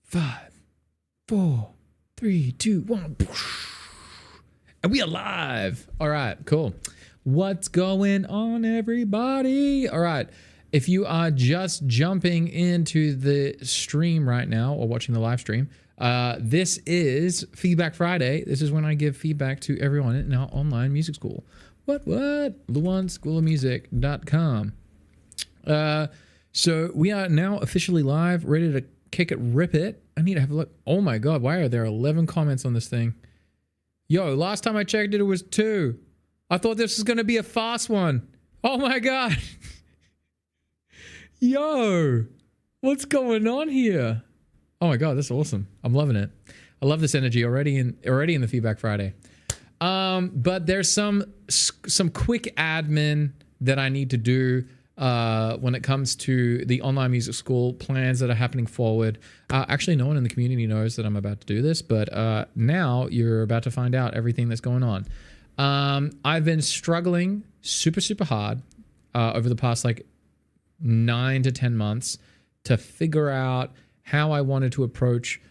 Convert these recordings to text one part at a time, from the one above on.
5, 4, 3, 2, 1. And we are live. All right, cool. What's going on, everybody? All right. If you are just jumping into the stream right now or watching the live stream, this is Feedback Friday. This is when I give feedback to everyone in our online music school. What? LuanSchoolofMusic.com. So we are now officially live, ready to kick it, rip it. I need to have a look. Oh my God, why are there 11 comments on this thing? Yo, last time I checked it, it was 2. I thought this was going to be a fast one. Oh my God. Yo, what's going on here? Oh my God, that's awesome. I'm loving it. I love this energy already in the Feedback Friday. But there's some quick admin that I need to do when it comes to the online music school plans that are happening forward. Actually, no one in the community knows that I'm about to do this, but now you're about to find out everything that's going on. I've been struggling super hard over the past 9 to 10 months to figure out how I wanted to approach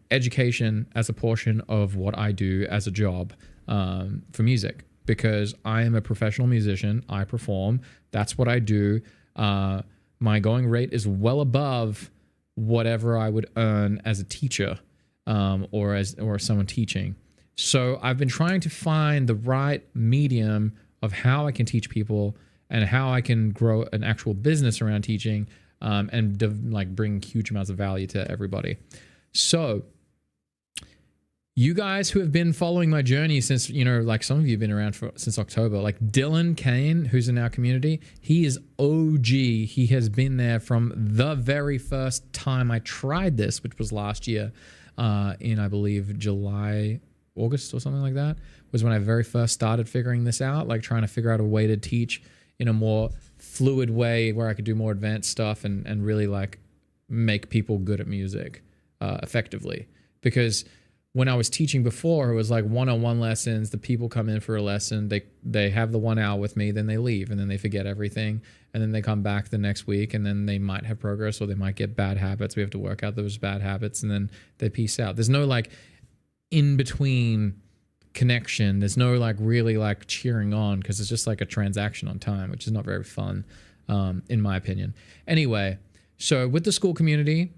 education as a portion of what I do as a job for music, because I am a professional musician. I perform. That's what I do. My going rate is well above whatever I would earn as a teacher or someone teaching. So I've been trying to find the right medium of how I can teach people and how I can grow an actual business around teaching and bring huge amounts of value to everybody. So you guys who have been following my journey since, some of you have been around since October, like Dylan Kane, who's in our community, he is OG. He has been there from the very first time I tried this, which was last year in, I believe, August or something like that, was when I very first started figuring this out, trying to figure out a way to teach in a more fluid way where I could do more advanced stuff and really make people good at music effectively. Because when I was teaching before, it was one-on-one lessons. The people come in for a lesson. They have the 1 hour with me, then they leave, and then they forget everything. And then they come back the next week, and then they might have progress or they might get bad habits. We have to work out those bad habits, and then they peace out. There's no in-between connection. There's no really cheering on, because it's just a transaction on time, which is not very fun, in my opinion. Anyway, so with the school community,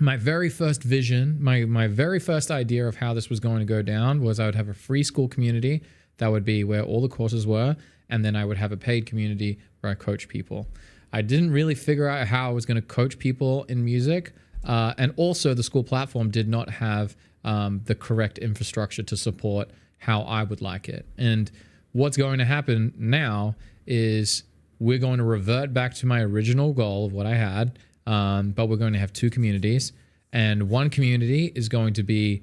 my very first vision, my very first idea of how this was going to go down was I would have a free school community that would be where all the courses were, and then I would have a paid community where I coach people. I didn't really figure out how I was going to coach people in music, and also the school platform did not have the correct infrastructure to support how I would like it. And what's going to happen now is we're going to revert back to my original goal of what I had, but we're going to have 2 communities, and one community is going to be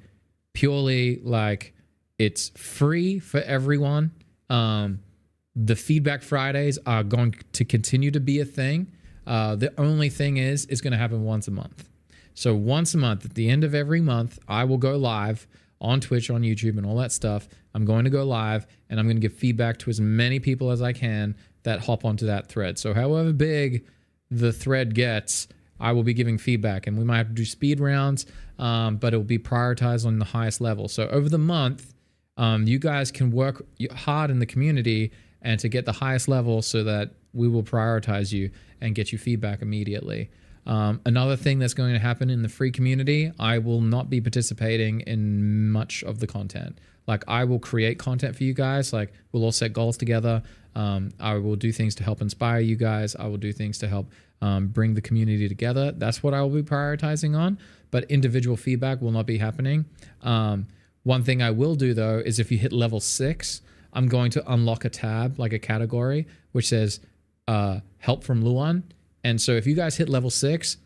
purely it's free for everyone. The Feedback Fridays are going to continue to be a thing. The only thing is it's going to happen once a month. So once a month, at the end of every month, I will go live on Twitch, on YouTube, and all that stuff. I'm going to go live, and I'm going to give feedback to as many people as I can that hop onto that thread. So however big the thread gets, I will be giving feedback, and we might have to do speed rounds, but it will be prioritized on the highest level. So over the month, you guys can work hard in the community and to get the highest level so that we will prioritize you and get you feedback immediately. Another thing that's going to happen in the free community, I will not be participating in much of the content. I will create content for you guys. We'll all set goals together. I will do things to help inspire you guys. I will do things to help bring the community together. That's what I will be prioritizing on, but individual feedback will not be happening. One thing I will do though, is if you hit level 6, I'm going to unlock a tab, a category, which says help from Luan. And so if you guys hit level 6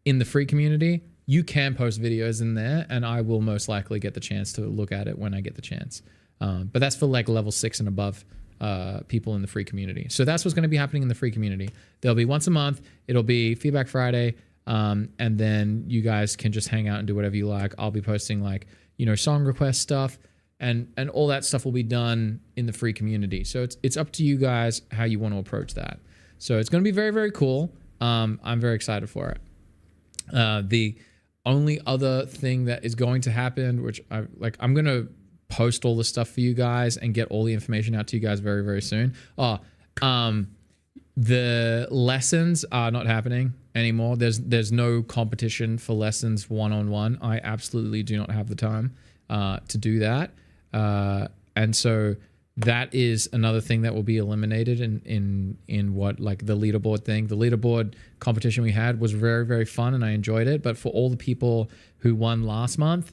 in the free community, you can post videos in there, and I will most likely get the chance to look at it when I get the chance. But that's for level 6 and above people in the free community. So that's what's going to be happening in the free community. There'll be once a month. It'll be Feedback Friday, and then you guys can just hang out and do whatever you like. I'll be posting song request stuff, and all that stuff will be done in the free community. So it's up to you guys how you want to approach that. So it's going to be very, very cool. I'm very excited for it. The only other thing that is going to happen, which I'm going to post all the stuff for you guys and get all the information out to you guys very, very soon. The lessons are not happening anymore. There's no competition for lessons one-on-one. I absolutely do not have the time to do that. And so that is another thing that will be eliminated in what, like, the leaderboard thing. The leaderboard competition we had was very, very fun and I enjoyed it. But for all the people who won last month,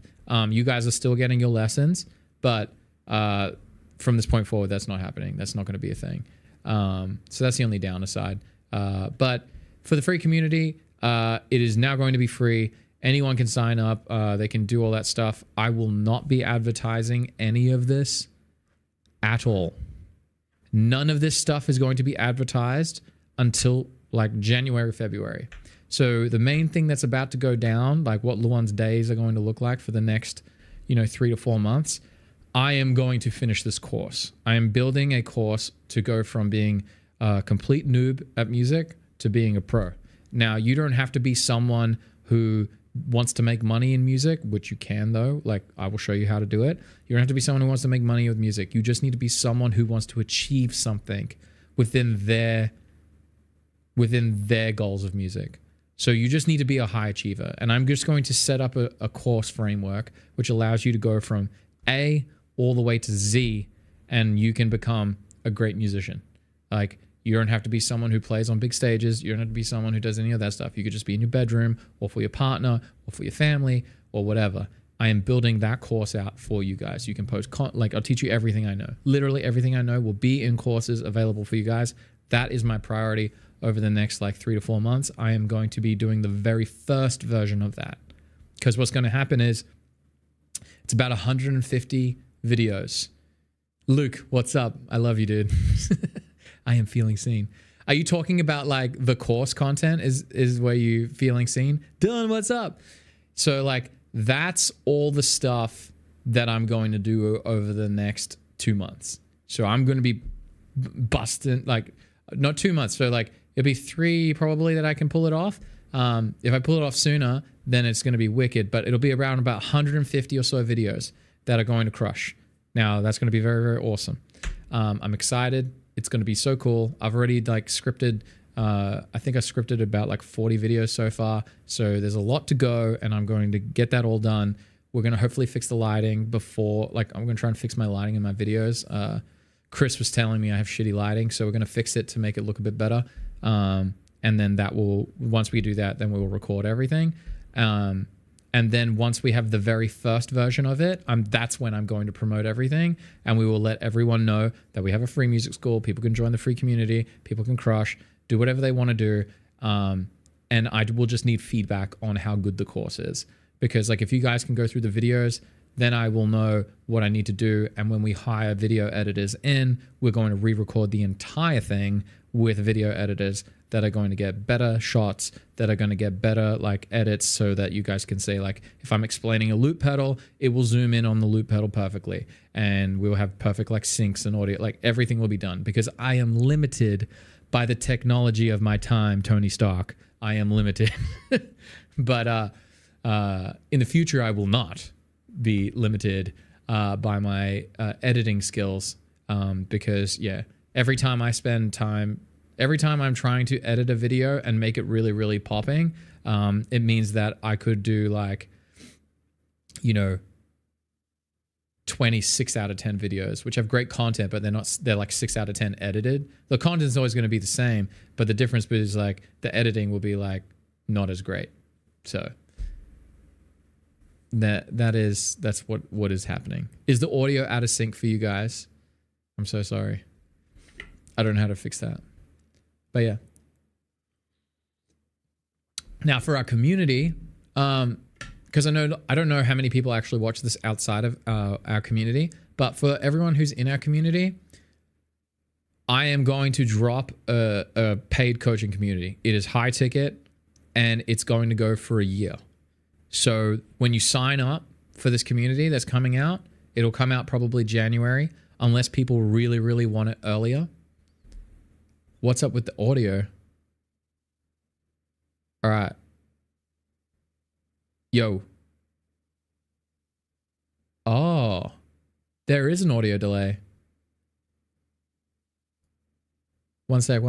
you guys are still getting your lessons. But from this point forward, that's not happening. That's not going to be a thing. So that's the only downside. But for the free community, it is now going to be free. Anyone can sign up. They can do all that stuff. I will not be advertising any of this at all. None of this stuff is going to be advertised until like January, February. So the main thing that's about to go down, like what Luan's days are going to look like for the next, 3 to 4 months, I am going to finish this course. I am building a course to go from being a complete noob at music to being a pro. Now, you don't have to be someone who wants to make money in music, which you can though. Like, I will show you how to do it. You don't have to be someone who wants to make money with music. You just need to be someone who wants to achieve something within their goals of music. So you just need to be a high achiever. And I'm just going to set up a course framework which allows you to go from A all the way to Z, and you can become a great musician. Like, you don't have to be someone who plays on big stages. You don't have to be someone who does any of that stuff. You could just be in your bedroom or for your partner or for your family or whatever. I am building that course out for you guys. You can post, I'll teach you everything I know. Literally everything I know will be in courses available for you guys. That is my priority over the next 3 to 4 months. I am going to be doing the very first version of that. Because what's going to happen is it's about 150 videos. Luke, what's up? I love you, dude. I am feeling seen. Are you talking about the course content is where you feeling seen? Dylan, what's up? So that's all the stuff that I'm going to do over the next 2 months. So I'm going to be busting, not 2 months. So it'll be 3 probably that I can pull it off. If I pull it off sooner, then it's going to be wicked, but it'll be around about 150 or so videos that are going to crush. Now that's going to be very, very awesome. I'm excited. It's going to be so cool. I've already scripted, I think I scripted about 40 videos so far. So there's a lot to go and I'm going to get that all done. We're going to hopefully fix the lighting before, I'm going to try and fix my lighting in my videos. Chris was telling me I have shitty lighting, so we're going to fix it to make it look a bit better. And then once we do that, then we will record everything. And then once we have the very first version of it, that's when I'm going to promote everything. And we will let everyone know that we have a free music school. People can join the free community. People can crush, do whatever they want to do. And I will just need feedback on how good the course is. Because if you guys can go through the videos, then I will know what I need to do. And when we hire video editors in, we're going to re-record the entire thing with video editors that are going to get better shots, that are going to get better edits, so that you guys can say if I'm explaining a loop pedal, it will zoom in on the loop pedal perfectly, and we'll have perfect syncs and audio. Everything will be done, because I am limited by the technology of my time, Tony Stark. I am limited. But in the future, I will not be limited by my editing skills, because every time I'm trying to edit a video and make it really, really popping, it means that I could do 26 out of 10 videos, which have great content, but they're 6 out of 10 edited. The content's always going to be the same, but the difference is the editing will be not as great. So that's what is happening. Is the audio out of sync for you guys? I'm so sorry. I don't know how to fix that. But yeah. Now for our community, because I don't know how many people actually watch this outside of our community, but for everyone who's in our community, I am going to drop a paid coaching community. It is high ticket and it's going to go for a year. So when you sign up for this community that's coming out, it'll come out probably January, unless people really, really want it earlier. What's up with the audio? All right. Yo. Oh, there is an audio delay. One sec.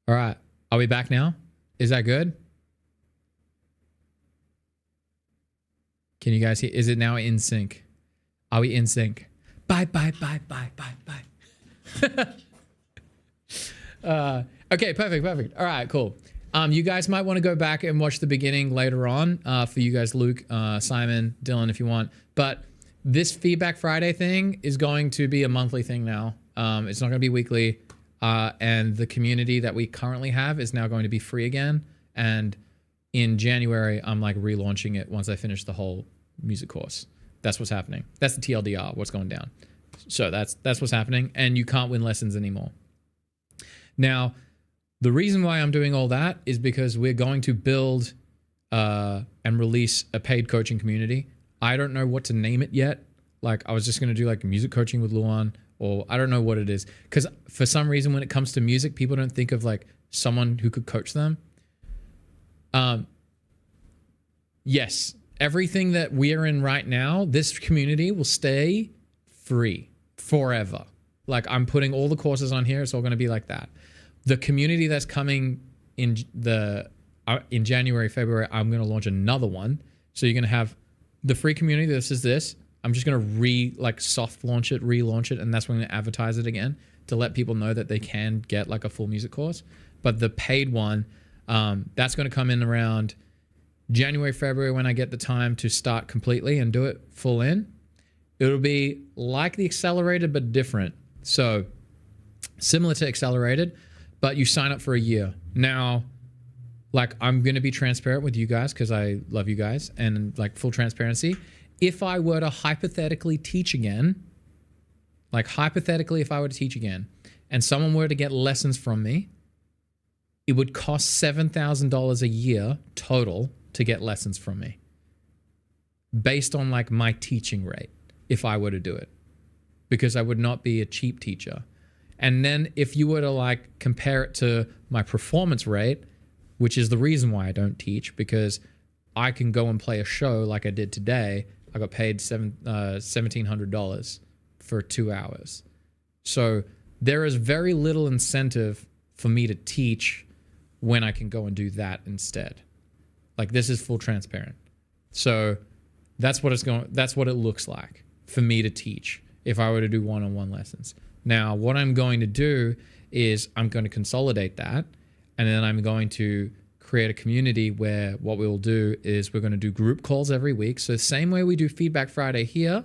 All right. Are we back now? Is that good? Can you guys hear? Is it now in sync? Are we in sync? Bye. Okay, perfect. All right, cool. You guys might want to go back and watch the beginning later on for you guys, Luke, Simon, Dylan, if you want. But this Feedback Friday thing is going to be a monthly thing now. It's not going to be weekly. And the community that we currently have is now going to be free again. And in January, I'm like relaunching it once I finish the whole music course. That's what's happening. That's the TLDR, what's going down. So that's what's happening. And you can't win lessons anymore. Now, the reason why I'm doing all that is because we're going to build and release a paid coaching community. I don't know what to name it yet. Like, I was just going to do like music coaching with Luan, or I don't know what it is. Because for some reason, when it comes to music, people don't think of like someone who could coach them. Yes, everything that we are in right now, this community will stay free forever. Like, I'm putting all the courses on here. It's all going to be like that. The community that's coming in January, February, I'm going to launch another one. So you're going to have the free community. This is this. I'm just going to soft launch it, relaunch it. And that's when I'm going to advertise it again to let people know that they can get like a full music course. But the paid one, that's going to come in around January, February, when I get the time to start completely and do it full in. It'll be like the Accelerated, but different. So similar to Accelerated, but you sign up for a year. Now, like, I'm going to be transparent with you guys because I love you guys, and like full transparency. If I were to hypothetically teach again, like hypothetically, if I were to teach again and someone were to get lessons from me, it would cost $7,000 a year total to get lessons from me based on like my teaching rate if I were to do it, because I would not be a cheap teacher. And then if you were to like compare it to my performance rate, which is the reason why I don't teach, because I can go and play a show like I did today. I got paid $1,700 for 2 hours. So there is very little incentive for me to teach when I can go and do that instead. Like, this is full transparent. So that's what it looks like for me to teach if I were to do one-on-one lessons. Now, what I'm going to do is I'm going to consolidate that, and then I'm going to create a community where what we will do is we're going to do group calls every week. So the same way we do Feedback Friday here,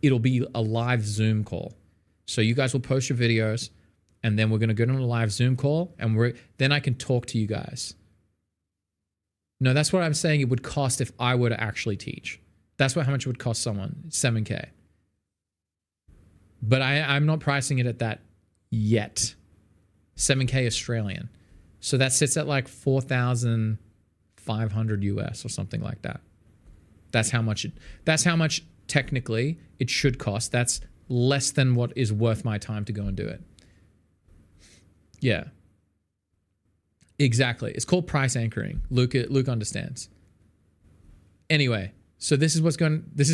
it'll be a live Zoom call. So you guys will post your videos, and then we're going to go on a live Zoom call, and then I can talk to you guys. No, that's what I'm saying it would cost if I were to actually teach. That's how much it would cost someone, $7,000. But I'm not pricing it at that yet. $7,000 Australian. So that sits at like 4,500 US or something like that. That's how much technically it should cost. That's less than what is worth my time to go and do it. Yeah. Exactly. It's called price anchoring. Luke understands. Anyway, so this is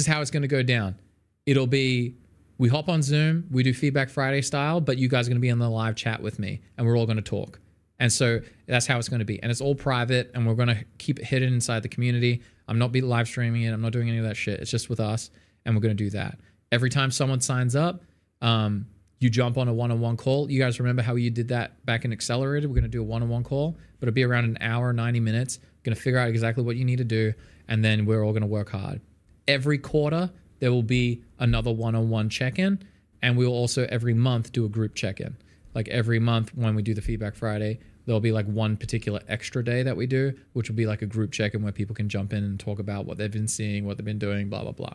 how it's going to go down. It'll be, we hop on Zoom, we do Feedback Friday style, but you guys are going to be in the live chat with me, and we're all going to talk. And so that's how it's going to be. And it's all private, and we're going to keep it hidden inside the community. I'm not be live streaming it. I'm not doing any of that shit. It's just with us, and we're going to do that. Every time someone signs up, you jump on a one-on-one call. You guys remember how you did that back in Accelerated? We're going to do a one-on-one call, but it'll be around an hour, 90 minutes. Going to figure out exactly what you need to do, and then we're all going to work hard. Every quarter, there will be another one-on-one check-in, and we will also every month do a group check-in. Like every month when we do the Feedback Friday, there'll be like one particular extra day that we do, which will be like a group check-in where people can jump in and talk about what they've been seeing, what they've been doing, blah, blah, blah.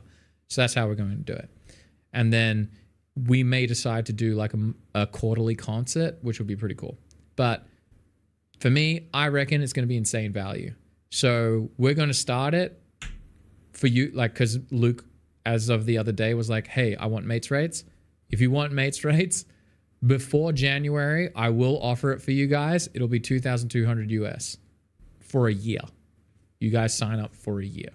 So that's how we're going to do it. And then we may decide to do like a quarterly concert, which would be pretty cool. But for me, I reckon it's going to be insane value. So we're going to start it for you, like, because Luke, as of the other day, was like, hey, I want mates rates. If you want mates rates before January, I will offer it for you guys. It'll be 2,200 US for a year. You guys sign up for a year.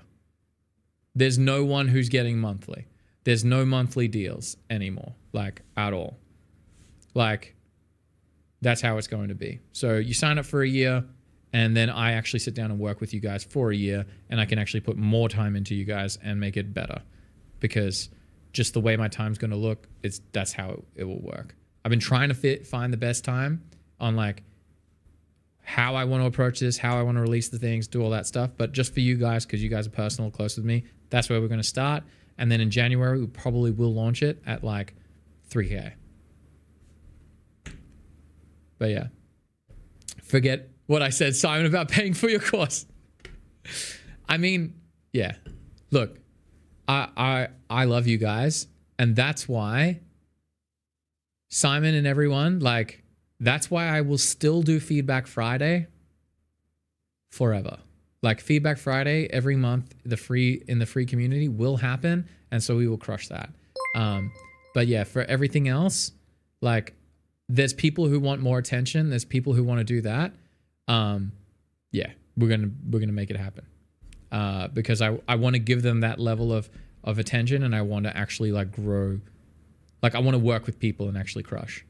There's no one who's getting monthly. There's no monthly deals anymore, like, at all. Like, that's how it's going to be. So you sign up for a year, and then I actually sit down and work with you guys for a year, and I can actually put more time into you guys and make it better, because just the way my time's going to look, that's how it will work. I've been trying to find the best time on, like, how I want to approach this, how I want to release the things, do all that stuff. But just for you guys, because you guys are personal, close with me, that's where we're going to start. And then in January, we probably will launch it at like 3K. But yeah, forget what I said, Simon, about paying for your course. I mean, yeah, look, I love you guys. And that's why Simon and everyone, like, that's why I will still do Feedback Friday forever. Like, Feedback Friday every month, in the free community will happen, and so we will crush that. But yeah, for everything else, like, there's people who want more attention. There's people who want to do that. Yeah, we're gonna make it happen, because I want to give them that level of attention, and I want to actually, like, grow. Like, I want to work with people and actually crush.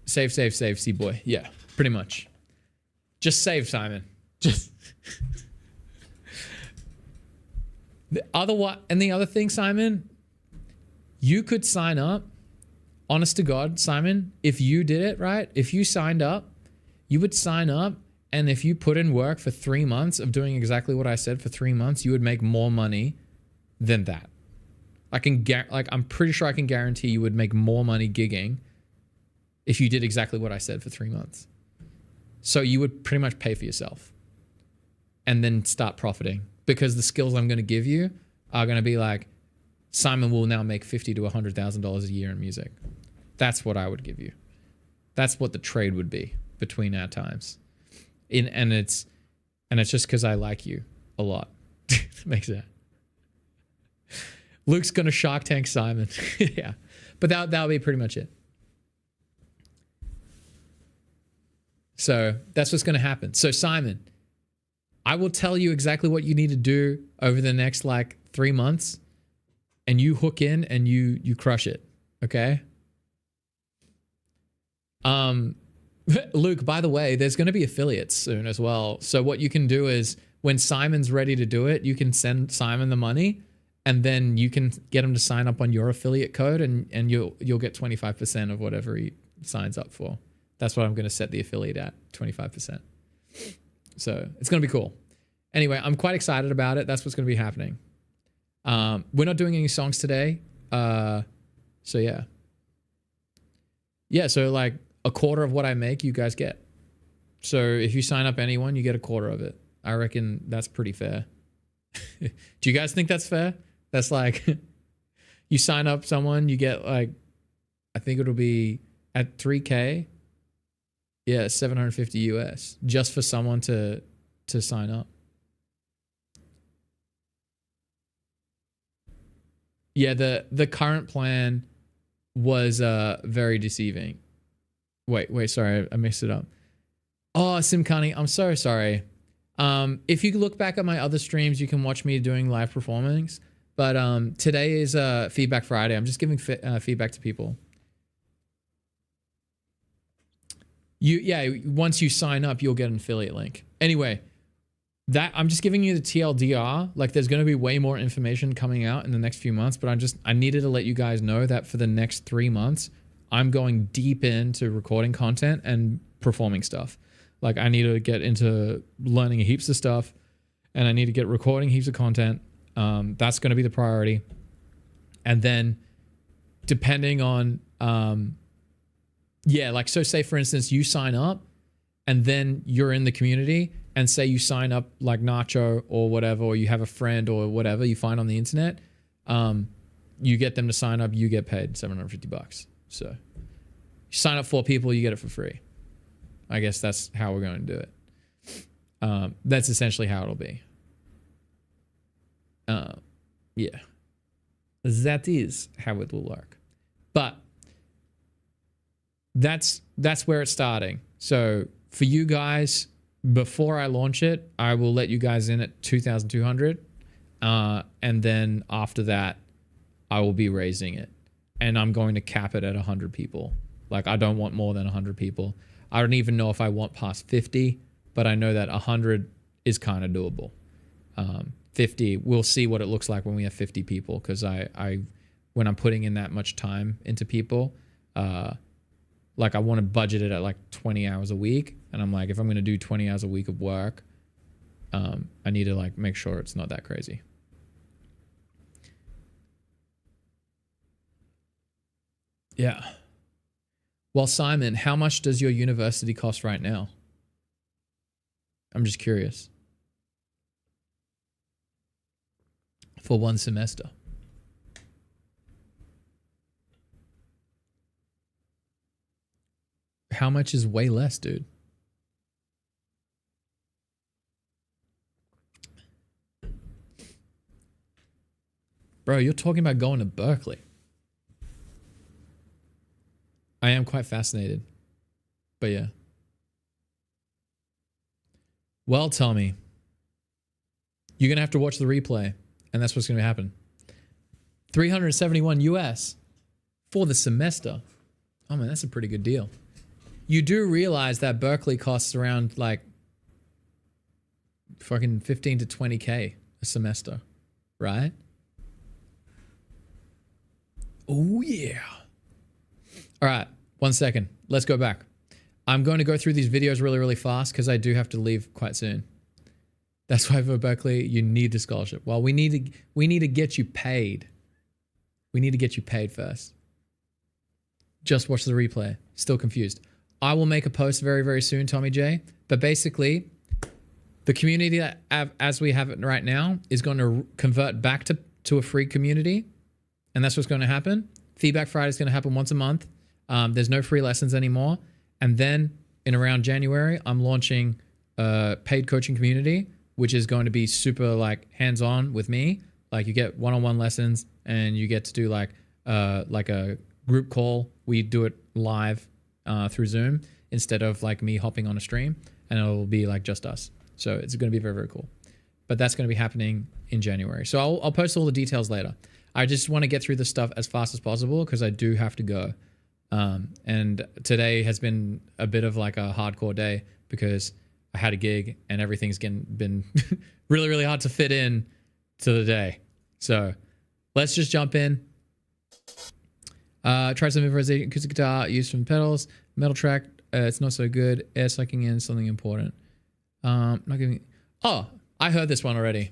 Save, C-boy. Yeah, pretty much. Just save, Simon. Just. The other thing, Simon, you could sign up. Honest to God, Simon, if you did it right, if you signed up, you would sign up, and if you put in work for 3 months of doing exactly what I said for 3 months, you would make more money than that. I'm pretty sure I can guarantee you would make more money gigging if you did exactly what I said for 3 months. So you would pretty much pay for yourself and then start profiting, because the skills I'm going to give you are going to be like, Simon will now make $50,000 to $100,000 a year in music. That's what I would give you. That's what the trade would be between our times. And it's just because I like you a lot. Makes sense. Luke's going to Shark Tank Simon. Yeah. But that'll be pretty much it. So that's what's going to happen. So Simon, I will tell you exactly what you need to do over the next, like, 3 months, and you hook in and you crush it. Okay. Luke, by the way, there's going to be affiliates soon as well. So what you can do is, when Simon's ready to do it, you can send Simon the money, and then you can get him to sign up on your affiliate code, and you'll get 25% of whatever he signs up for. That's what I'm going to set the affiliate at, 25%. So it's going to be cool. Anyway, I'm quite excited about it. That's what's going to be happening. We're not doing any songs today. So yeah. Yeah, so like a quarter of what I make, you guys get. So if you sign up anyone, you get a quarter of it. I reckon that's pretty fair. Do you guys think that's fair? That's like, you sign up someone, you get, like, I think it'll be at 3K. Yeah, 750 US just for someone to sign up. Yeah, the current plan was very deceiving. Wait, sorry, I messed it up. Oh, Simkani, I'm so sorry. If you look back at my other streams, you can watch me doing live performings. But today is Feedback Friday. I'm just giving feedback to people. Once you sign up, you'll get an affiliate link. Anyway, that I'm just giving you the TLDR. Like, there's going to be way more information coming out in the next few months, but I needed to let you guys know that for the next 3 months, I'm going deep into recording content and performing stuff. Like, I need to get into learning heaps of stuff, and I need to get recording heaps of content. That's going to be the priority. And then depending on, like, so say for instance, you sign up and then you're in the community, and say you sign up like Nacho or whatever, or you have a friend or whatever you find on the internet, you get them to sign up, you get paid $750. So you sign up 4 people, you get it for free. I guess that's how we're going to do it. That's essentially how it'll be. Yeah. That is how it will work. But that's where it's starting. So for you guys, before I launch it, I will let you guys in at 2,200. And then after that, I will be raising it. And I'm going to cap it at 100 people. Like, I don't want more than 100 people. I don't even know if I want past 50, but I know that 100 is kind of doable. 50, we'll see what it looks like when we have 50 people, because when I'm putting in that much time into people, like, I want to budget it at like 20 hours a week. And I'm like, if I'm going to do 20 hours a week of work, I need to like make sure it's not that crazy. Yeah. Well, Simon, how much does your university cost right now? I'm just curious. For one semester. How much is way less, dude? Bro, you're talking about going to Berkeley. I am quite fascinated. But yeah. Well, Tommy, you're going to have to watch the replay. And that's what's going to happen. 371 US for the semester. Oh, man, that's a pretty good deal. You do realize that Berkeley costs around like fucking 15 to 20K a semester, right? Oh, yeah. All right, 1 second. Let's go back. I'm going to go through these videos really, really fast because I do have to leave quite soon. That's why for Berkeley, you need the scholarship. Well, we need to get you paid. We need to get you paid first. Just watch the replay. Still confused. I will make a post very, very soon, Tommy J. But basically, the community as we have it right now is going to convert back to a free community. And that's what's going to happen. Feedback Friday is going to happen once a month. There's no free lessons anymore. And then in around January, I'm launching a paid coaching community, which is going to be super like hands-on with me. Like, you get one-on-one lessons and you get to do like a group call. We do it live through Zoom instead of like me hopping on a stream, and it'll be like just us. So it's going to be very, very cool. But that's going to be happening in January. So I'll post all the details later. I just want to get through this stuff as fast as possible because I do have to go. And today has been a bit of like a hardcore day because I had a gig and everything's been really, really hard to fit in to the day. So let's just jump in. Try some improvisation acoustic guitar used from pedals. Metal track, it's not so good. Air sucking in, something important. Not giving. Oh, I heard this one already.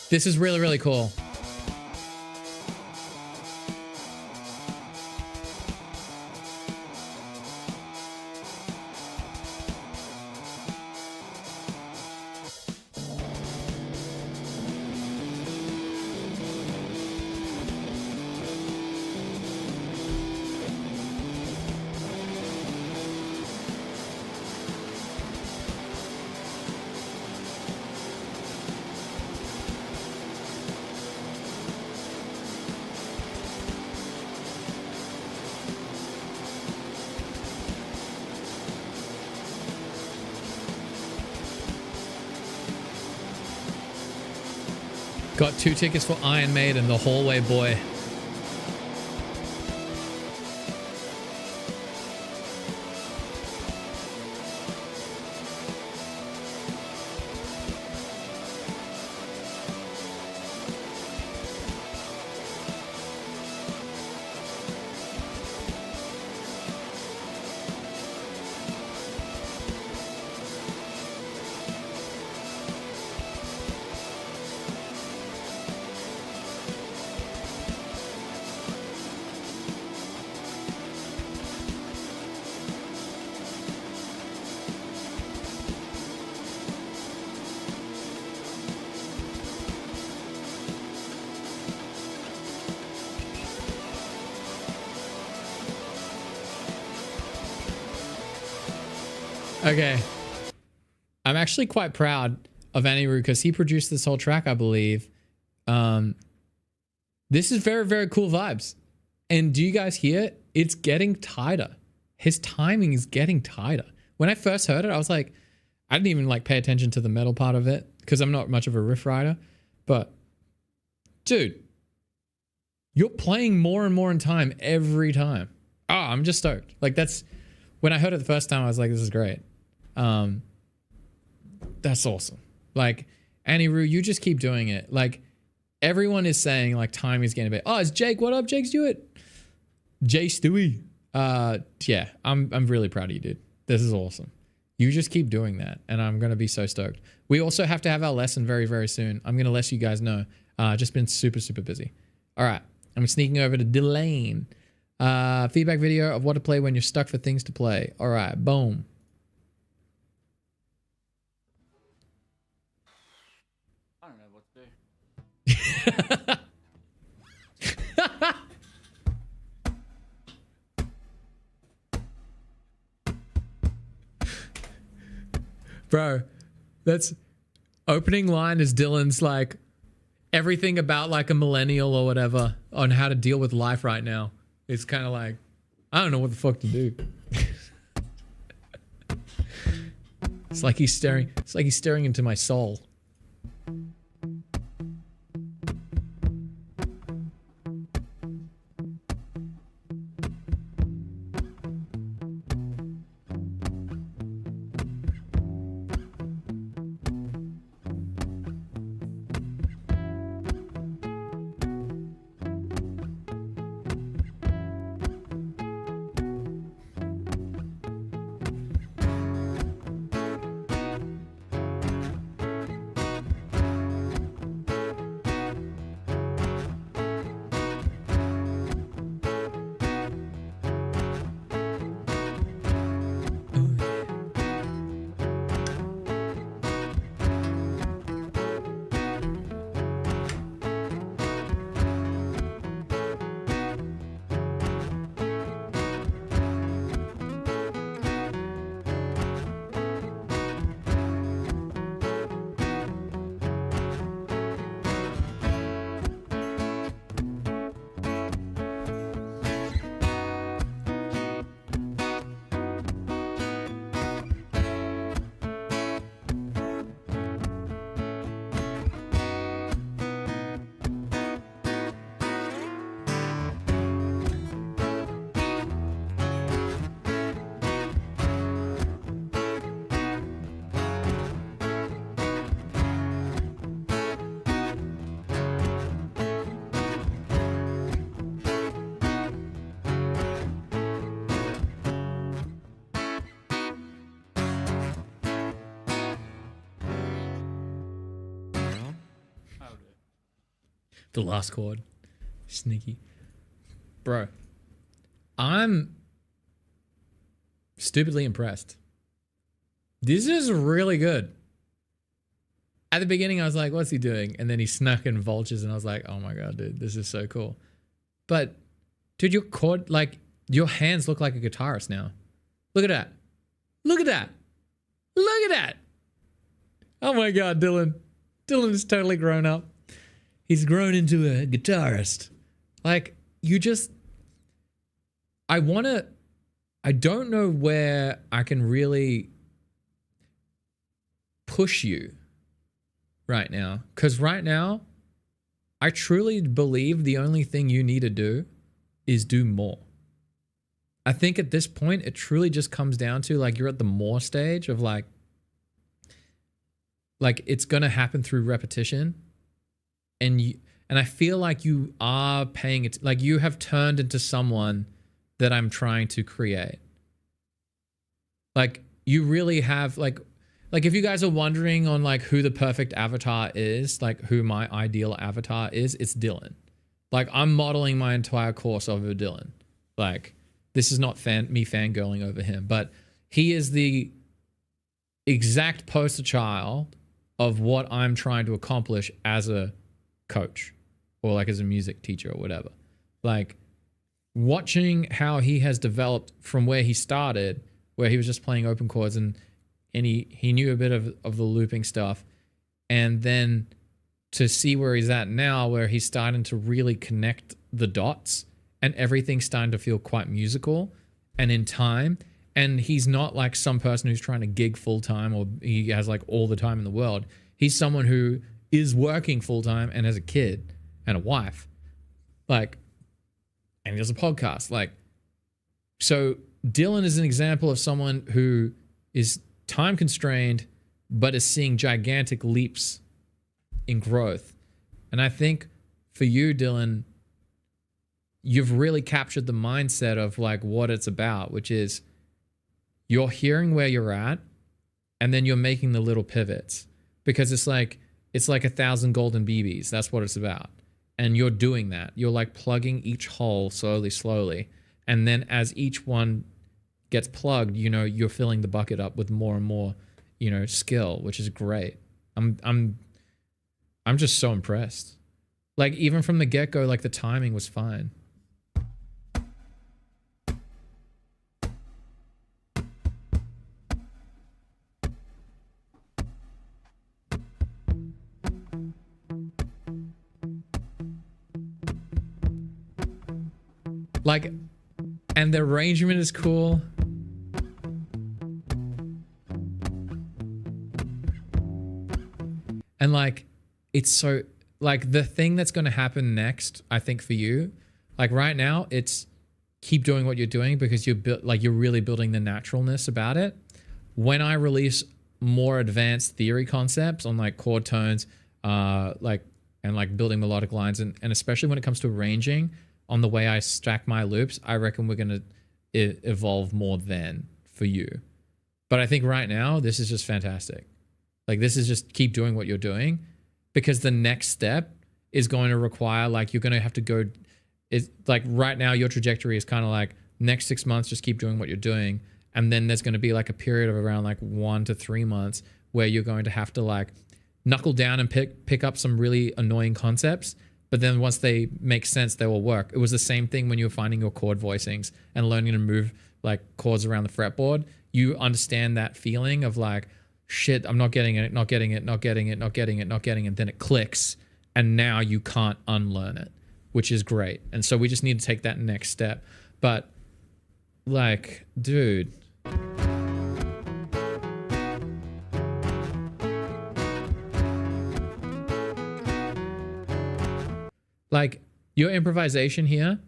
This is really, really cool. Got 2 tickets for Iron Maiden, The Hallway Boy. Okay. I'm actually quite proud of Anirudh because he produced this whole track, I believe. This is very, very cool vibes. And do you guys hear it? It's getting tighter. His timing is getting tighter. When I first heard it, I was like, I didn't even like pay attention to the metal part of it because I'm not much of a riff writer. But dude, you're playing more and more in time every time. Oh, I'm just stoked. Like that's when I heard it the first time, I was like, this is great. That's awesome. Like Anirudh, you just keep doing it. Like everyone is saying like time is getting a bit. Oh, it's Jake. What up, Jake Stewart? Jay Stewie. Yeah, I'm really proud of you, dude. This is awesome. You just keep doing that, and I'm gonna be so stoked. We also have to have our lesson very, very soon. I'm gonna let you guys know. Just been super, super busy. All right, I'm sneaking over to Delane. Feedback video of what to play when you're stuck for things to play. All right, boom. I don't know what to do. Bro, that's opening line is Dylan's like everything about like a millennial or whatever on how to deal with life right now. It's kind of like, I don't know what the fuck to do. It's like he's staring into my soul. The last chord. Sneaky. Bro, I'm stupidly impressed. This is really good. At the beginning, I was like, what's he doing? And then he snuck in vultures, and I was like, oh my God, dude, this is so cool. But, dude, your chord, like, your hands look like a guitarist now. Look at that. Look at that. Look at that. Oh my God, Dylan. Dylan is totally grown up. He's grown into a guitarist. Like, you just... I don't know where I can really push you right now. Because right now, I truly believe the only thing you need to do is do more. I think at this point, it truly just comes down to, like, you're at the more stage of, like it's going to happen through repetition. And I feel like you are paying it, like you have turned into someone that I'm trying to create. Like you really have like if you guys are wondering on like who the perfect avatar is, like who my ideal avatar is, it's Dylan. Like I'm modeling my entire course over Dylan. Like this is not me fangirling over him, but he is the exact poster child of what I'm trying to accomplish as a coach or like as a music teacher or whatever. Like watching how he has developed from where he started, where he was just playing open chords and and he knew a bit of the looping stuff, and then to see where he's at now, where he's starting to really connect the dots and everything's starting to feel quite musical and in time. And he's not like some person who's trying to gig full time or he has like all the time in the world. He's someone who is working full time and has a kid and a wife, like, and he does a podcast. Like, so Dylan is an example of someone who is time constrained, but is seeing gigantic leaps in growth. And I think for you, Dylan, you've really captured the mindset of like what it's about, which is you're hearing where you're at and then you're making the little pivots, because it's like 1,000 golden BBs. That's what it's about. And you're doing that. You're like plugging each hole slowly. And then as each one gets plugged, you know, you're filling the bucket up with more and more, you know, skill, which is great. I'm just so impressed. Like even from the get-go, like the timing was fine. Like, and the arrangement is cool. And like, it's so, like the thing that's going to happen next, I think for you, like right now, it's keep doing what you're doing because you're really building the naturalness about it. When I release more advanced theory concepts on like chord tones, and building melodic lines, and especially when it comes to arranging on the way I stack my loops, I reckon we're going to evolve more then for you. But I think right now, this is just fantastic. Like this is just keep doing what you're doing, because the next step is going to require, like, you're going to have to go, it's like right now your trajectory is kind of like next 6 months, just keep doing what you're doing. And then there's going to be like a period of around like 1 to 3 months where you're going to have to like knuckle down and pick up some really annoying concepts. But then once they make sense, they will work. It was the same thing when you were finding your chord voicings and learning to move like chords around the fretboard. You understand that feeling of like, shit, I'm not getting it. Then it clicks. And now you can't unlearn it, which is great. And so we just need to take that next step. But like, dude. Like your improvisation here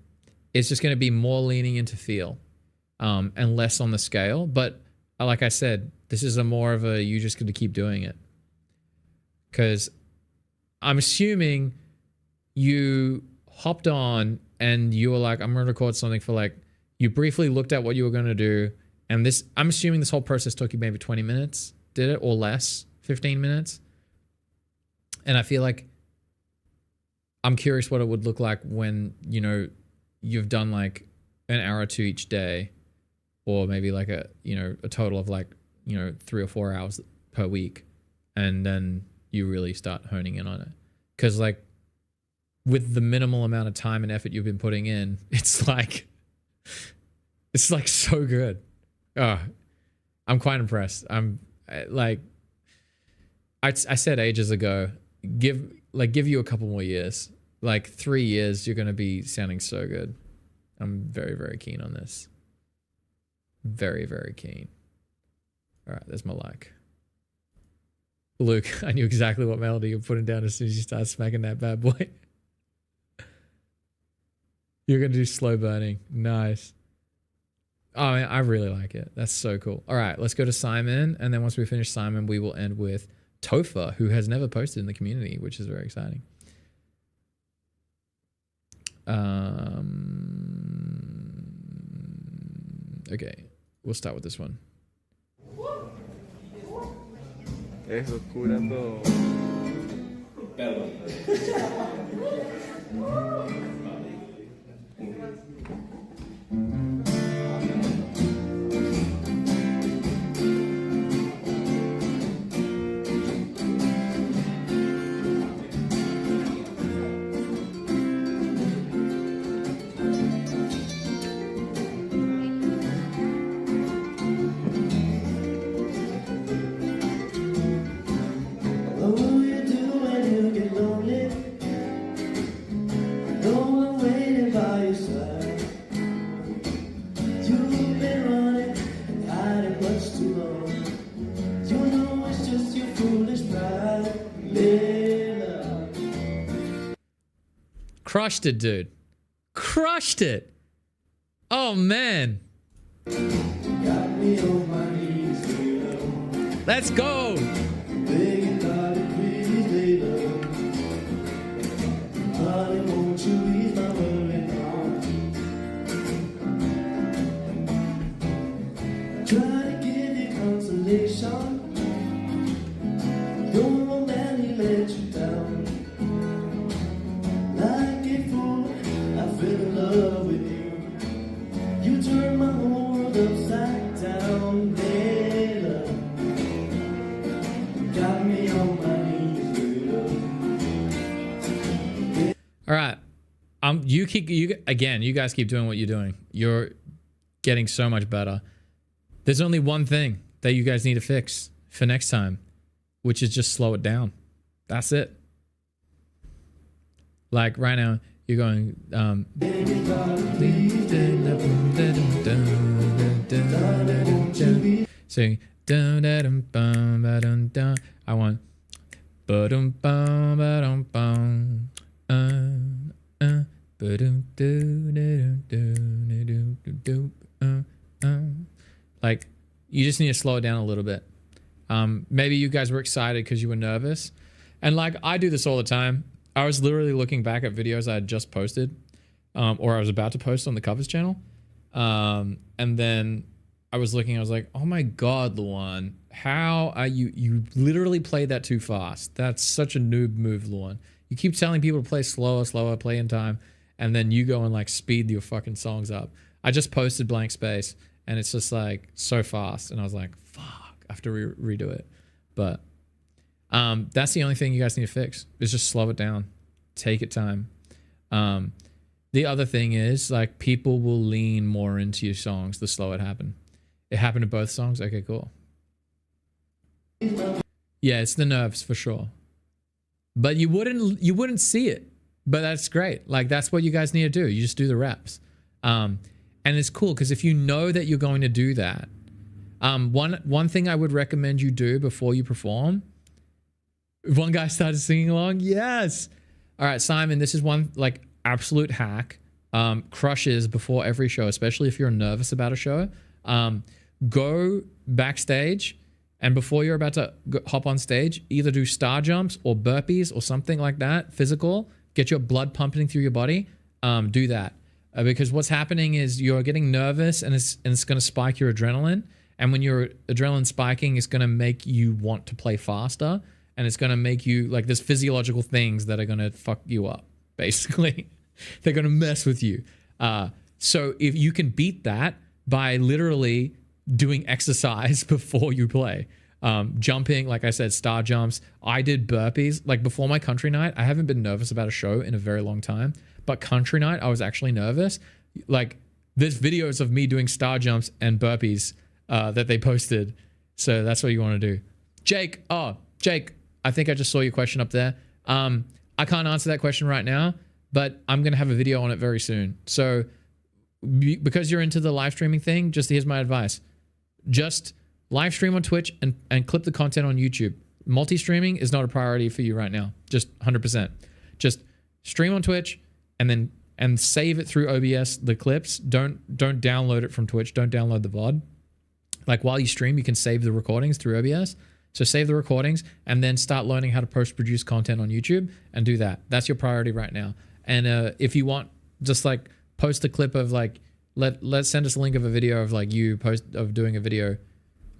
is just going to be more leaning into feel, and less on the scale. But like I said, this is more of a, you just got to keep doing it. Because I'm assuming you hopped on and you were like, I'm going to record something for like, you briefly looked at what you were going to do. And this, I'm assuming this whole process took you maybe 20 minutes, did it? Or less, 15 minutes. And I feel like, I'm curious what it would look like when, you know, you've done like an hour or two each day, or maybe like a total of like, 3 or 4 hours per week. And then you really start honing in on it. Cause like with the minimal amount of time and effort you've been putting in, it's like so good. Oh, I'm quite impressed. I said ages ago, give you a couple more years, like 3 years, you're going to be sounding so good. I'm very, very keen on this. Very, very keen. All right, there's my like. Luke, I knew exactly what melody you're putting down as soon as you start smacking that bad boy. You're going to do slow burning. Nice. Oh, man, I really like it. That's so cool. All right, let's go to Simon. And then once we finish Simon, we will end with Topher, who has never posted in the community, which is very exciting. Okay, we'll start with this one. Eso, cura todo. Perdón. Crushed it, dude. Crushed it. Oh, man. Let's go. Try to give you consolation. Your old man, he let you down. Like a fool, I fell in love with you. You turned my whole world upside down, Layla. Got me on my knees, Layla. All right. You guys keep doing what you're doing. You're getting so much better. There's only one thing that you guys need to fix for next time, which is just slow it down. That's it. Like right now, you're going saying I want like you just need to slow it down a little bit. Maybe you guys were excited because you were nervous, and like I do this all the time. I was literally looking back at videos I had just posted, or I was about to post on the Covers channel, and then I was looking. I was like, "Oh my god, Luan, how are you? You literally played that too fast. That's such a noob move, Luan. You keep telling people to play slower, play in time, and then you go and like speed your fucking songs up." I just posted Blank Space, and it's just like so fast, and I was like, "Fuck, I have to redo it." But that's the only thing you guys need to fix is just slow it down, take it time. The other thing is like people will lean more into your songs the slower it happen. It happened to both songs. Okay, cool. Yeah, it's the nerves for sure. But you wouldn't see it. But that's great. Like that's what you guys need to do. You just do the reps. And it's cool because if you know that you're going to do that, one thing I would recommend you do before you perform. One guy started singing along. Yes. All right, Simon, this is one like absolute hack. Crushes before every show, especially if you're nervous about a show. Go backstage, and before you're about to hop on stage, either do star jumps or burpees or something like that, physical, get your blood pumping through your body. Do that. Because what's happening is you're getting nervous and it's going to spike your adrenaline. And when your adrenaline spiking, it's going to make you want to play faster. And it's going to make you like there's physiological things that are going to fuck you up, basically. They're going to mess with you. So if you can beat that by literally doing exercise before you play, jumping, like I said, star jumps. I did burpees. Like before my country night, I haven't been nervous about a show in a very long time. But country night, I was actually nervous. Like there's videos of me doing star jumps and burpees that they posted. So that's what you want to do. Jake, I think I just saw your question up there. I can't answer that question right now, but I'm going to have a video on it very soon. So because you're into the live streaming thing, just here's my advice. Just live stream on Twitch and clip the content on YouTube. Multi-streaming is not a priority for you right now. Just 100%. Just stream on Twitch and save it through OBS, the clips. Don't download it from Twitch. Don't download the VOD. Like while you stream, you can save the recordings through OBS. So save the recordings and then start learning how to post-produce content on YouTube and do that. That's your priority right now. And if you want, just like post a clip of like, let's send us a link of a video of like you of doing a video.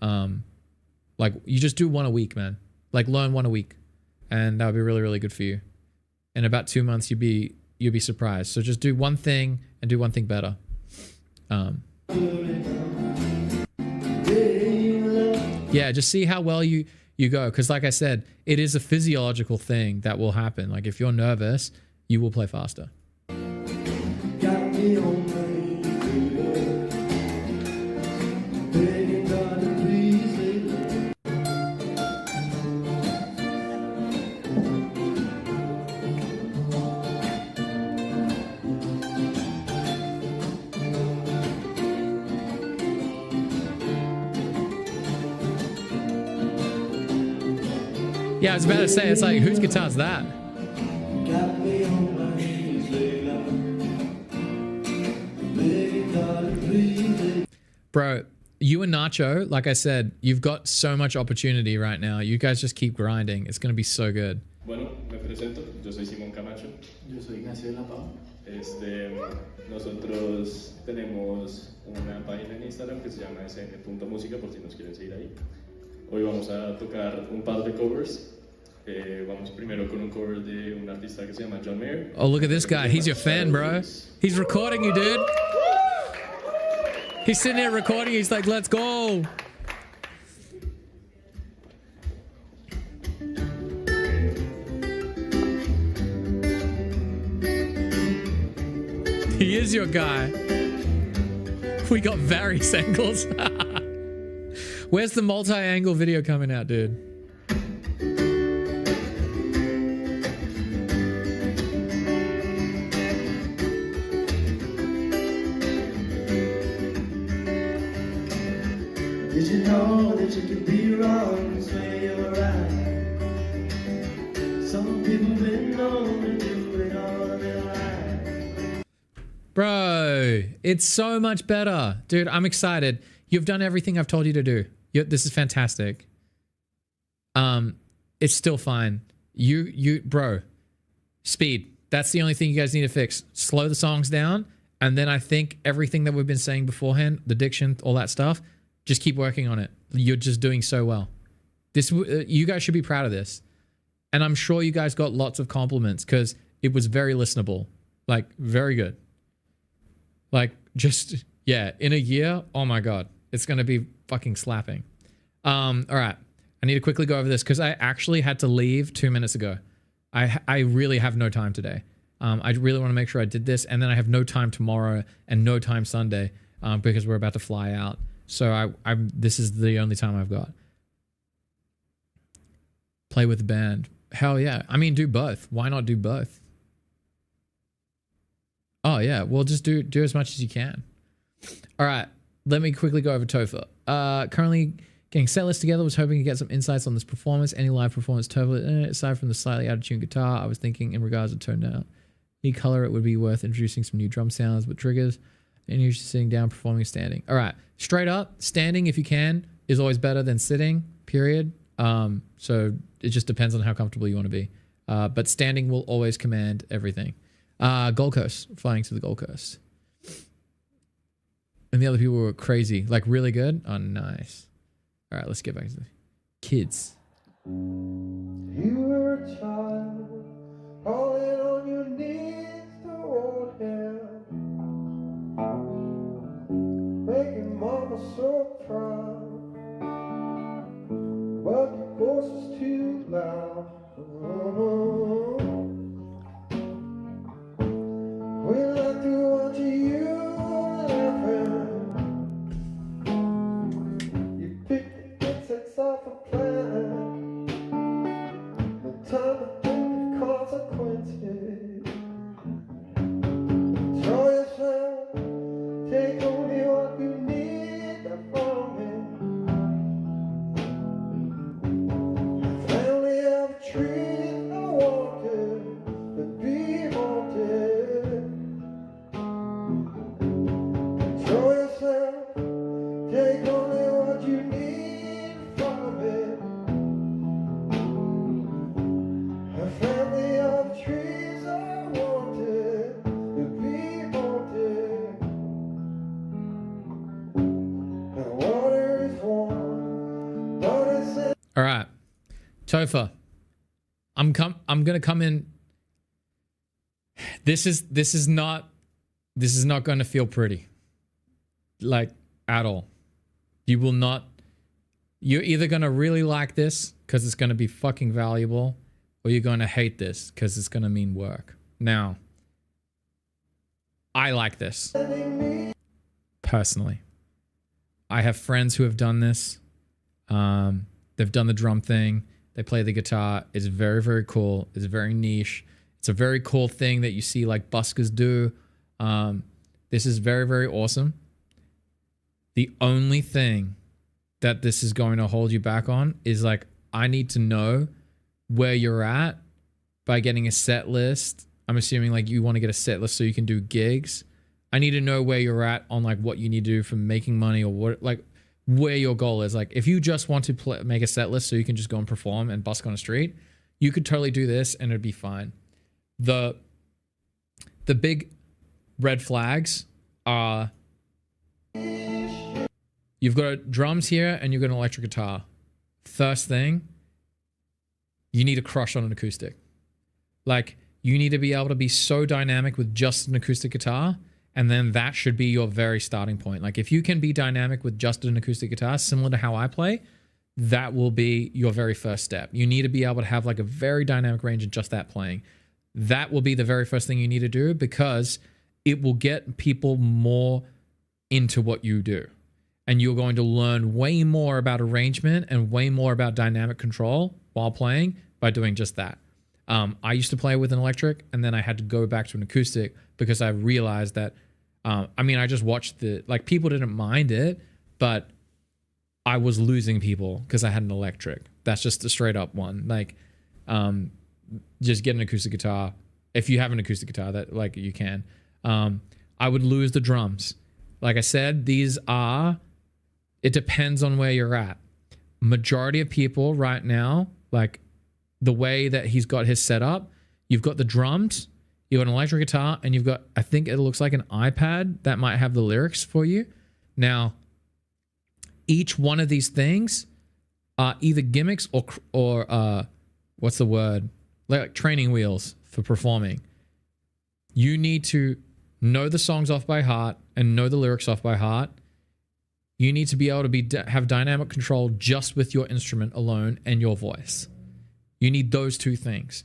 Like you just do one a week, man. Like learn one a week, and that would be really, really good for you. In about 2 months, you'll be surprised. So just do one thing and do one thing better. Yeah, just see how well you go. Because like I said, it is a physiological thing that will happen. Like if you're nervous, you will play faster. Got me on my knees, begging God to please lay Yeah, I was about to say, it's like, whose guitar's that? Got me on my knees, Layla. Baby, darling, please. Bro, you and Nacho, like I said, you've got so much opportunity right now. You guys just keep grinding. It's going to be so good. Bueno, me presento, yo soy Simón Camacho. Yo soy Ignacio de la Pau. Nosotros tenemos una página en Instagram que se llama sn.música por si nos quieren seguir ahí. Hoy vamos a tocar un par de covers. Vamos primero con un cover de un artista que se llama John Mayer. Oh, look at this guy. He's your fan, bro. He's recording you, dude. He's sitting there recording. He's like, let's go. He is your guy. We got various angles. Where's the multi-angle video coming out, dude? Did you know that you could be wrong and swear you're right? Some people been known to do it all their life. Bro, it's so much better. Dude, I'm excited. You've done everything I've told you to do. This is fantastic. It's still fine. Bro, speed. That's the only thing you guys need to fix. Slow the songs down. And then I think everything that we've been saying beforehand, the diction, all that stuff, just keep working on it. You're just doing so well. You guys should be proud of this. And I'm sure you guys got lots of compliments because it was very listenable. Like, very good. Like, just, yeah, in a year, oh my God, it's going to be fucking slapping. All right. I need to quickly go over this because I actually had to leave 2 minutes ago. I really have no time today. I really want to make sure I did this, and then I have no time tomorrow and no time Sunday because we're about to fly out. So this is the only time I've got. Play with the band. Hell yeah. I mean, do both. Why not do both? Oh yeah, well just do as much as you can. All right, let me quickly go over Topher. Currently getting set list together, was hoping to get some insights on this performance. Any live performance Topher, aside from the slightly out of tune guitar, I was thinking in regards to tone down. Any color, it would be worth introducing some new drum sounds with triggers. And usually sitting down, performing, standing. All right, straight up, standing if you can is always better than sitting, period. So it just depends on how comfortable you want to be. But standing will always command everything. Gold Coast, flying to the Gold Coast. And the other people were crazy, like really good. Oh, nice. All right, let's get back to the kids. You were a child, falling on your knees to hold him, making mama so proud, but your voice was too loud. When I do watch you laughing, you pick the insects off a plant. The time to think of consequences. Show yourself, take only what you need from it. Family of trees I wanted to be haunted. Show yourself, take only what you need from it. A family of trees I wanted to be haunted. The water is warm, but it's All right, Topher, I'm gonna come in. This is not going to feel pretty, like at all. You will not. You're either gonna really like this because it's gonna be fucking valuable, or you're gonna hate this because it's gonna mean work. Now, I like this personally. I have friends who have done this. They've done the drum thing. They play the guitar. It's very, very cool. It's very niche. It's a very cool thing that you see like buskers do. This is very, very awesome. The only thing that this is going to hold you back on is like, I need to know where you're at by getting a set list. I'm assuming like you want to get a set list so you can do gigs. I need to know where you're at on like what you need to do for making money, or what, like where your goal is. Like if you just want to make a set list so you can just go and perform and busk on the street, you could totally do this and it'd be fine. The big red flags are you've got drums here and you've got an electric guitar. First thing, you need to crush on an acoustic. Like you need to be able to be so dynamic with just an acoustic guitar, and then that should be your very starting point. Like if you can be dynamic with just an acoustic guitar, similar to how I play, that will be your very first step. You need to be able to have like a very dynamic range in just that playing. That will be the very first thing you need to do, because it will get people more into what you do. And you're going to learn way more about arrangement and way more about dynamic control while playing by doing just that. I used to play with an electric, and then I had to go back to an acoustic because I realized that, I just watched people didn't mind it, but I was losing people because I had an electric. That's just a straight up one. Like, just get an acoustic guitar. If you have an acoustic guitar, that like you can. I would lose the drums. Like I said, it depends on where you're at. Majority of people right now, like the way that he's got his setup, you've got the drums, you've got an electric guitar, and you've got, I think it looks like an iPad that might have the lyrics for you. Now, each one of these things are either gimmicks or what's the word? Like training wheels for performing. You need to know the songs off by heart and know the lyrics off by heart. You need to be able to have dynamic control just with your instrument alone and your voice. You need those two things.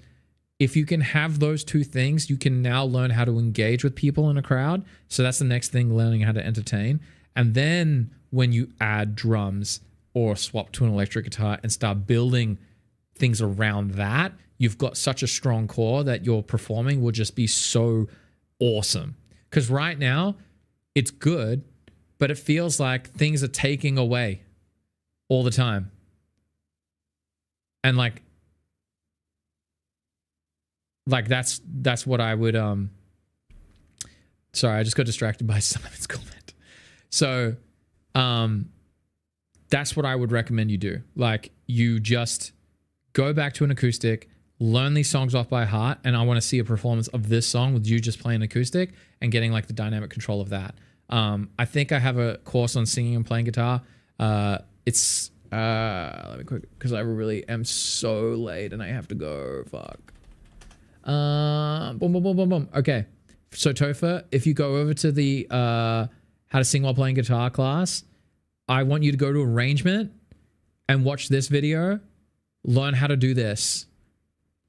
If you can have those two things, you can now learn how to engage with people in a crowd. So that's the next thing, learning how to entertain. And then when you add drums or swap to an electric guitar and start building things around that, you've got such a strong core that your performing will just be so awesome. Because right now, it's good, but it feels like things are taking away all the time. And like that's what I would sorry, I just got distracted by Simon's comment. So that's what I would recommend you do. Like you just go back to an acoustic, learn these songs off by heart, and I want to see a performance of this song with you just playing acoustic and getting like the dynamic control of that. I think I have a course on singing and playing guitar. It's let me quick, because I really am so late and I have to go. Fuck. Boom. Okay. So Topher, if you go over to the how to sing while playing guitar class, I want you to go to arrangement and watch this video. Learn how to do this.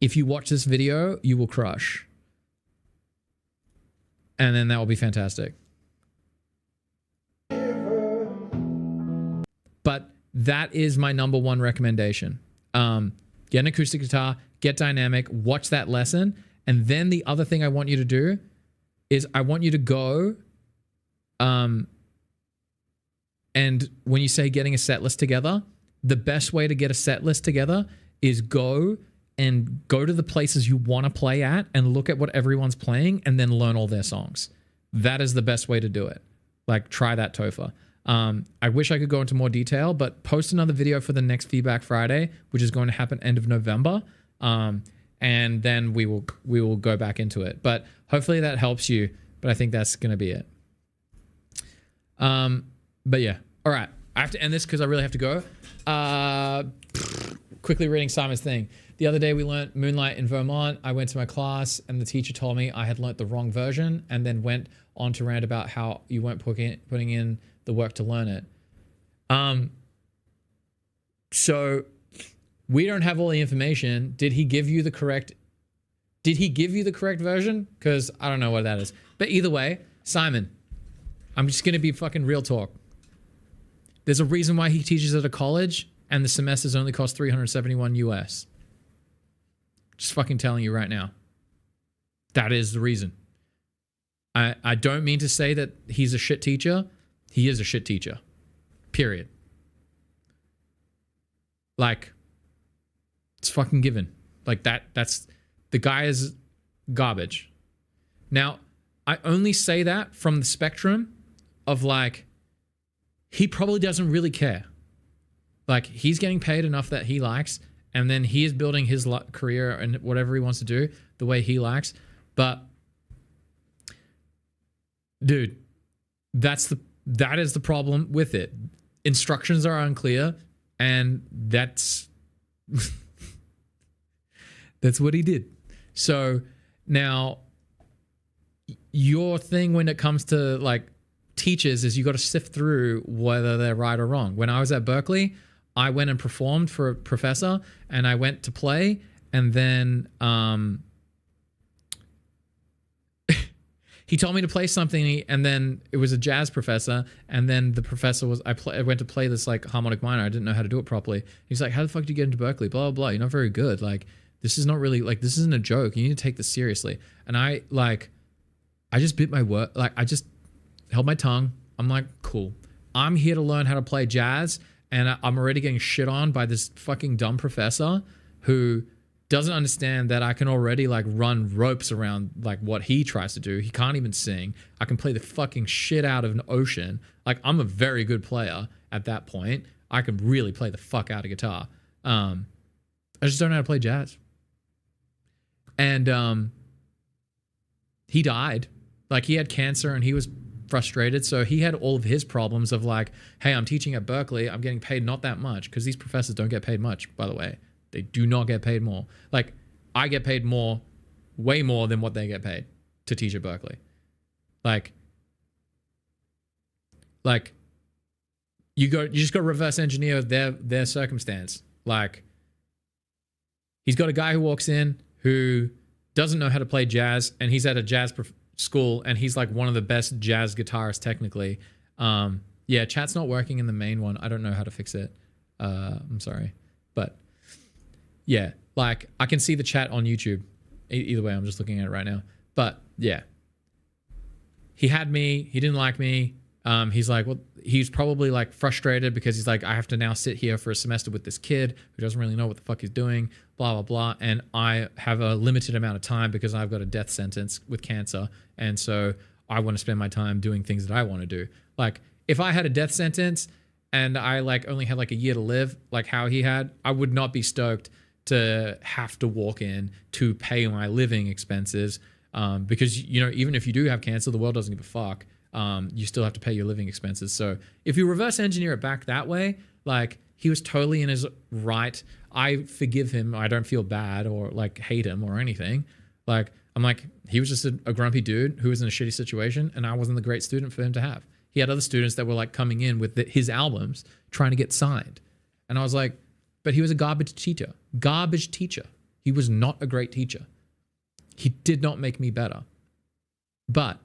If you watch this video, you will crush. And then that will be fantastic. But that is my number one recommendation. Get an acoustic guitar, get dynamic, watch that lesson. And then the other thing I want you to do is I want you to go, and when you say getting a set list together, the best way to get a set list together is go to the places you want to play at and look at what everyone's playing and then learn all their songs. That is the best way to do it. Like, try that, Topher. I wish I could go into more detail, but post another video for the next Feedback Friday, which is going to happen end of November. And then we will go back into it. But hopefully that helps you. But I think that's going to be it. But yeah. All right. I have to end this because I really have to go. Quickly reading Simon's thing. The other day we learnt Moonlight in Vermont. I went to my class and the teacher told me I had learnt the wrong version and then went on to rant about how you weren't putting in the work to learn it. So we don't have all the information. Did he give you the correct version? Because I don't know what that is. But either way, Simon, I'm just going to be fucking real talk. There's a reason why he teaches at a college and the semesters only cost $371 US. Just fucking telling you right now. That is the reason. I don't mean to say that he's a shit teacher. He is a shit teacher. Period. Like, it's fucking given. Like that's the guy is garbage. Now, I only say that from the spectrum of like, he probably doesn't really care. Like, he's getting paid enough that he likes, and then he is building his career and whatever he wants to do the way he likes. But dude, that is the problem with it. Instructions are unclear, and that's that's what he did. So now your thing when it comes to like teachers is you got to sift through whether they're right or wrong. When I was at Berkeley, I went and performed for a professor, and I went to play, and then he told me to play something, and then it was a jazz professor, and then the professor was I went to play this like harmonic minor. I didn't know how to do it properly. He's like, "How the fuck did you get into Berkeley? Blah blah blah. You're not very good. Like, this is not really like, this isn't a joke. You need to take this seriously." And I just bit my word. Like, I just held my tongue. I'm like, cool. I'm here to learn how to play jazz, and I'm already getting shit on by this fucking dumb professor who doesn't understand that I can already like run ropes around like what he tries to do. He can't even sing. I can play the fucking shit out of an ocean. Like, I'm a very good player at that point. I can really play the fuck out of guitar. I just don't know how to play jazz. And he died. Like, he had cancer and he was frustrated. So he had all of his problems of like, hey, I'm teaching at Berkeley. I'm getting paid not that much, because these professors don't get paid much, by the way. They do not get paid more. Like, I get paid more, way more than what they get paid to teach at Berkeley. Like you just got to reverse engineer their circumstance. Like, he's got a guy who walks in who doesn't know how to play jazz, and he's at a jazz school, and he's like one of the best jazz guitarists technically. Yeah, chat's not working in the main one. I don't know how to fix it. I'm sorry, but yeah, like, I can see the chat on YouTube. Either way, I'm just looking at it right now. But yeah, he had me. He didn't like me. He's like, well, he's probably like frustrated because he's like, I have to now sit here for a semester with this kid who doesn't really know what the fuck he's doing, blah, blah, blah. And I have a limited amount of time because I've got a death sentence with cancer. And so I want to spend my time doing things that I want to do. Like, if I had a death sentence and I like only had like a year to live, like how he had, I would not be stoked to have to walk in to pay my living expenses. Because, you know, even if you do have cancer, the world doesn't give a fuck. You still have to pay your living expenses. So if you reverse engineer it back that way, like, he was totally in his right. I forgive him. I don't feel bad or like hate him or anything. Like, I'm like, he was just a grumpy dude who was in a shitty situation, and I wasn't the great student for him to have. He had other students that were like coming in with his albums trying to get signed. And I was like, but he was a garbage teacher. Garbage teacher. He was not a great teacher. He did not make me better. But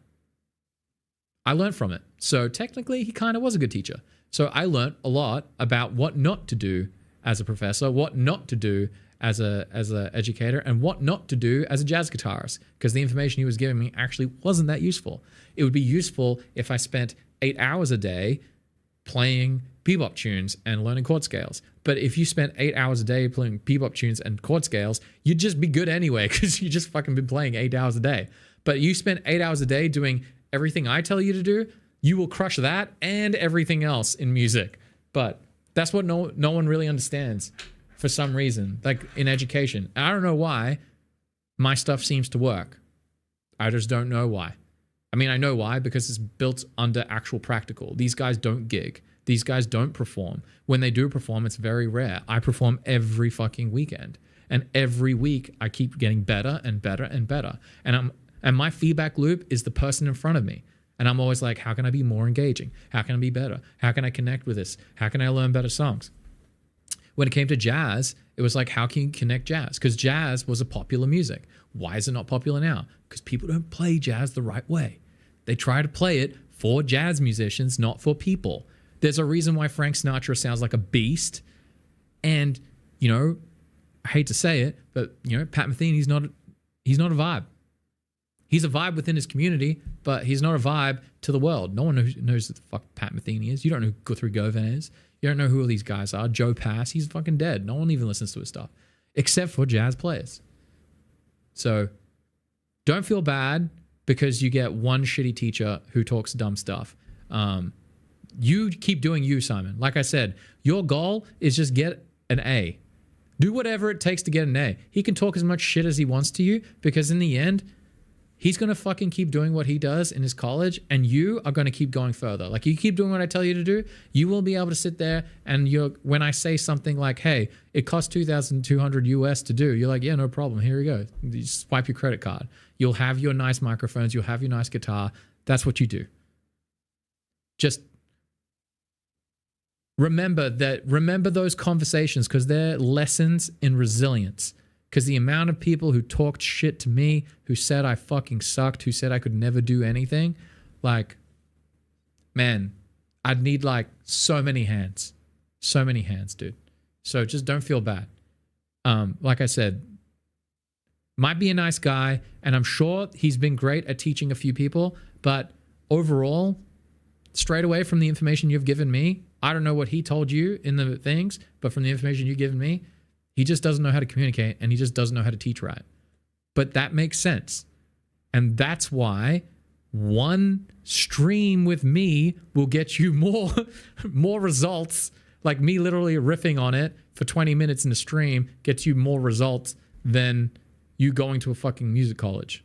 I learned from it. So technically, he kind of was a good teacher. So I learned a lot about what not to do as a professor, what not to do as a educator, and what not to do as a jazz guitarist, because the information he was giving me actually wasn't that useful. It would be useful if I spent 8 hours a day playing bebop tunes and learning chord scales. But if you spent 8 hours a day playing bebop tunes and chord scales, you'd just be good anyway, because you just fucking been playing 8 hours a day. But you spend 8 hours a day doing everything I tell you to do, you will crush that and everything else in music. But that's what no one really understands for some reason, like in education. And I don't know why my stuff seems to work. I just don't know why. I mean, I know why, because it's built under actual practical. These guys don't gig. These guys don't perform. When they do perform, it's very rare. I perform every fucking weekend. And every week I keep getting better and better and better. And my feedback loop is the person in front of me. And I'm always like, how can I be more engaging? How can I be better? How can I connect with this? How can I learn better songs? When it came to jazz, it was like, how can you connect jazz? Because jazz was a popular music. Why is it not popular now? Because people don't play jazz the right way. They try to play it for jazz musicians, not for people. There's a reason why Frank Sinatra sounds like a beast. And, you know, I hate to say it, but, you know, Pat Metheny's not a vibe. He's a vibe within his community, but he's not a vibe to the world. No one knows who the fuck Pat Metheny is. You don't know who Guthrie Govan is. You don't know who all these guys are. Joe Pass, he's fucking dead. No one even listens to his stuff. except for jazz players. So don't feel bad because you get one shitty teacher who talks dumb stuff. You keep doing you, Simon. Like I said, your goal is just get an A. Do whatever it takes to get an A. He can talk as much shit as he wants to you because in the end, he's going to fucking keep doing what he does in his college and you are going to keep going further. Like you keep doing what I tell you to do, you will be able to sit there and when I say something like, hey, it costs $2,200 US to do, you're like, yeah, no problem. Here we go. You swipe your credit card. You'll have your nice microphones. You'll have your nice guitar. That's what you do. Just remember those conversations because they're lessons in resilience. Because the amount of people who talked shit to me, who said I fucking sucked, who said I could never do anything, like, man, I'd need like so many hands, dude. So just don't feel bad. Like I said, might be a nice guy, and I'm sure he's been great at teaching a few people, but overall, straight away from the information you've given me, I don't know what he told you in the things, but from the information you've given me, he just doesn't know how to communicate and he just doesn't know how to teach right. But that makes sense. And that's why one stream with me will get you more results. Like me literally riffing on it for 20 minutes in a stream gets you more results than you going to a fucking music college.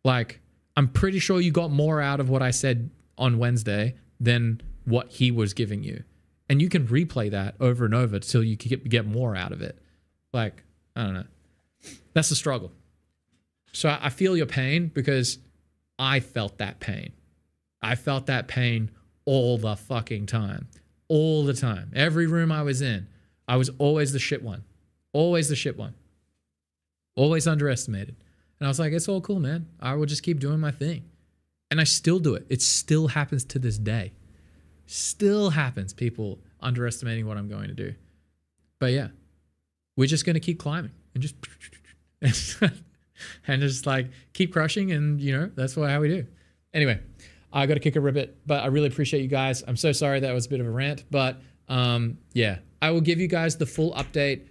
Like, I'm pretty sure you got more out of what I said on Wednesday than what he was giving you. And you can replay that over and over till you get more out of it. Like, I don't know. That's the struggle. So I feel your pain because I felt that pain. I felt that pain all the fucking time. All the time. Every room I was in, I was always the shit one. Always the shit one. Always underestimated. And I was like, it's all cool, man. I will just keep doing my thing. And I still do it. It still happens to this day. Still happens, people underestimating what I'm going to do. But yeah, we're just going to keep climbing and just and just like keep crushing, and you know, that's how we do. Anyway, I got to kick a ribbit, but I really appreciate you guys. I'm so sorry that was a bit of a rant, but yeah, I will give you guys the full update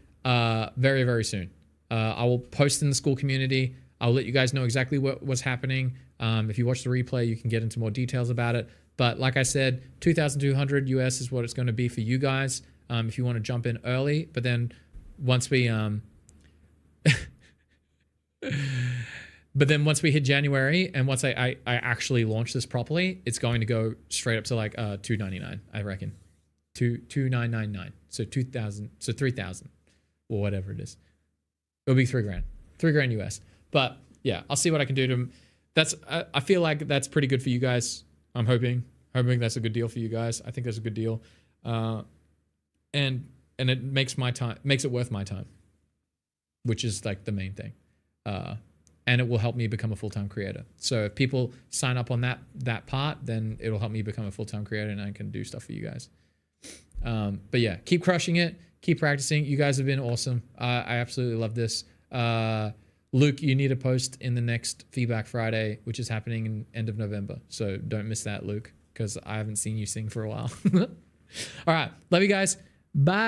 very, very soon. I will post in the school community. I'll let you guys know exactly what was happening. If you watch the replay, you can get into more details about it. But like I said, $2,200 US is what it's going to be for you guys if you want to jump in early. But then once we hit January and once I actually launch this properly, it's going to go straight up to like $299, I reckon. $2,999. So 2,000, so 3,000 or whatever it is. It'll be $3,000. $3,000 US. But yeah, I'll see what I can do to. I feel like that's pretty good for you guys. I'm hoping that's a good deal for you guys. I think that's a good deal, and it makes it worth my time, which is like the main thing, and it will help me become a full-time creator. So if people sign up on that part, then it'll help me become a full-time creator, and I can do stuff for you guys. But yeah, keep crushing it, keep practicing. You guys have been awesome. I absolutely love this. Luke, you need a post in the next Feedback Friday, which is happening in end of November. So don't miss that, Luke, because I haven't seen you sing for a while. All right. Love you guys. Bye.